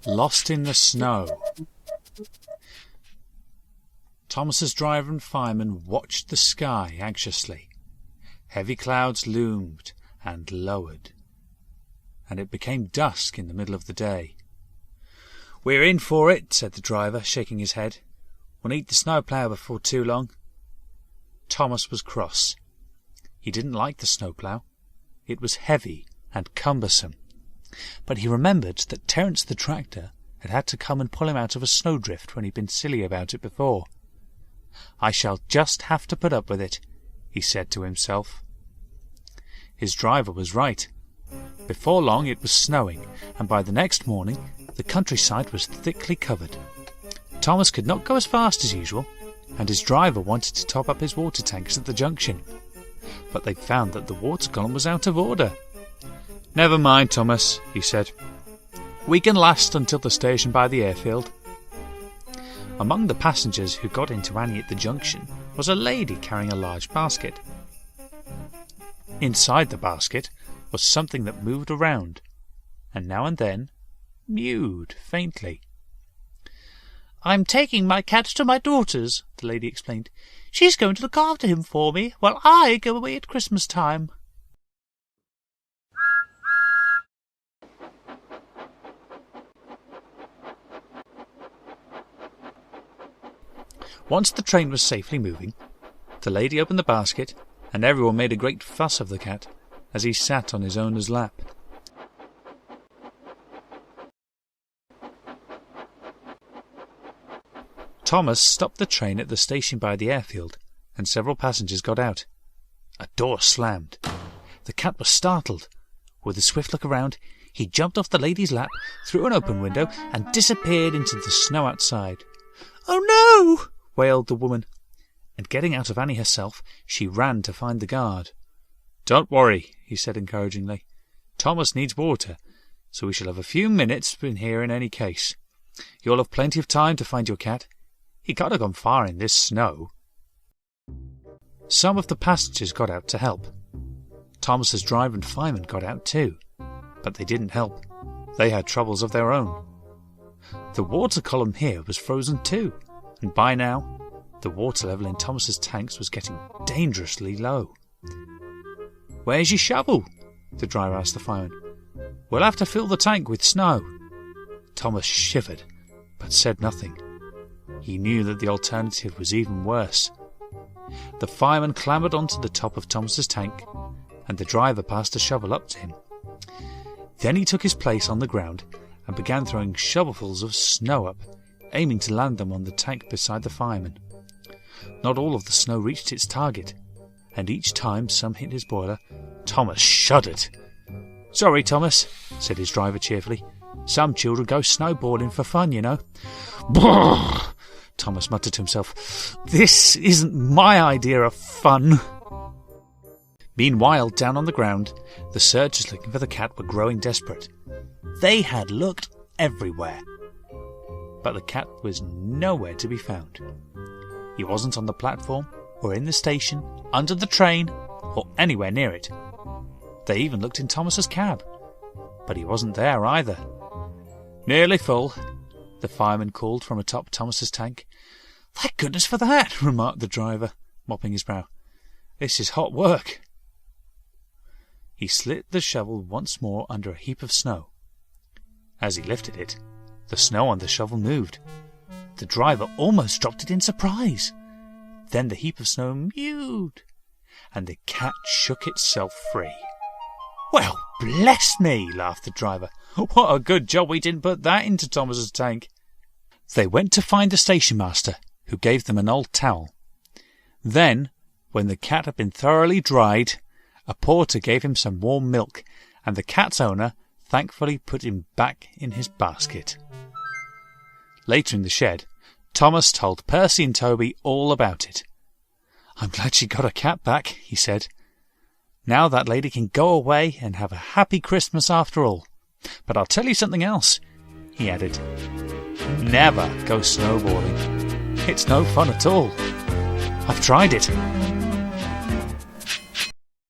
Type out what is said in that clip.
Lost in the snow. Thomas's driver and fireman watched the sky anxiously. Heavy clouds loomed and lowered, and it became dusk in the middle of the day. "We're in for it," said the driver, shaking his head. "We'll need the snowplough before too long." Thomas was cross. He didn't like the snowplough. It was heavy and cumbersome. But he remembered that Terence the tractor had to come and pull him out of a snowdrift when he'd been silly about it before. "I shall just have to put up with it," he said to himself. His driver was right. Before long it was snowing, and by the next morning the countryside was thickly covered. Thomas could not go as fast as usual, and his driver wanted to top up his water tanks at the junction. But they found that the water column was out of order. "Never mind, Thomas," he said. "We can last until the station by the airfield." Among the passengers who got into Annie at the junction was a lady carrying a large basket. Inside the basket was something that moved around, and now and then mewed faintly. "I'm taking my cat to my daughter's," the lady explained. "She's going to look after him for me while I go away at Christmas time." Once the train was safely moving, the lady opened the basket, and everyone made a great fuss of the cat as he sat on his owner's lap. Thomas stopped the train at the station by the airfield, and several passengers got out. A door slammed. The cat was startled. With a swift look around, he jumped off the lady's lap, through an open window, and disappeared into the snow outside. "Oh no!" wailed the woman, and getting out of Annie herself, she ran to find the guard. "Don't worry," he said encouragingly. "Thomas needs water, so we shall have a few minutes in here in any case. You'll have plenty of time to find your cat. He can't have gone far in this snow." Some of the passengers got out to help. Thomas's driver and fireman got out too, but they didn't help. They had troubles of their own. The water column here was frozen too, and by now the water level in Thomas's tanks was getting dangerously low. "Where's your shovel?" the driver asked the fireman. "We'll have to fill the tank with snow." Thomas shivered, but said nothing. He knew that the alternative was even worse. The fireman clambered onto the top of Thomas's tank, and the driver passed a shovel up to him. Then he took his place on the ground and began throwing shovelfuls of snow up, aiming to land them on the tank beside the fireman. Not all of the snow reached its target, and each time some hit his boiler, Thomas shuddered. "Sorry, Thomas," said his driver cheerfully. "Some children go snowboarding for fun, you know." "Brrr!" Thomas muttered to himself. "This isn't my idea of fun." Meanwhile, down on the ground, the searchers looking for the cat were growing desperate. They had looked everywhere, but the cat was nowhere to be found. He wasn't on the platform, or in the station, under the train, or anywhere near it. They even looked in Thomas's cab, but he wasn't there either. "Nearly full," the fireman called from atop Thomas's tank. "Thank goodness for that," remarked the driver, mopping his brow. "This is hot work." He slid the shovel once more under a heap of snow. As he lifted it, the snow on the shovel moved. The driver almost dropped it in surprise. Then the heap of snow mewed, and the cat shook itself free. "Well, bless me," laughed the driver. "What a good job we didn't put that into Thomas's tank." They went to find the station master, who gave them an old towel. Then, when the cat had been thoroughly dried, a porter gave him some warm milk, and the cat's owner thankfully put him back in his basket. Later in the shed, Thomas told Percy and Toby all about it. "I'm glad she got her cat back," he said. "Now that lady can go away and have a happy Christmas after all. But I'll tell you something else," he added. "Never go snowboarding. It's no fun at all. I've tried it,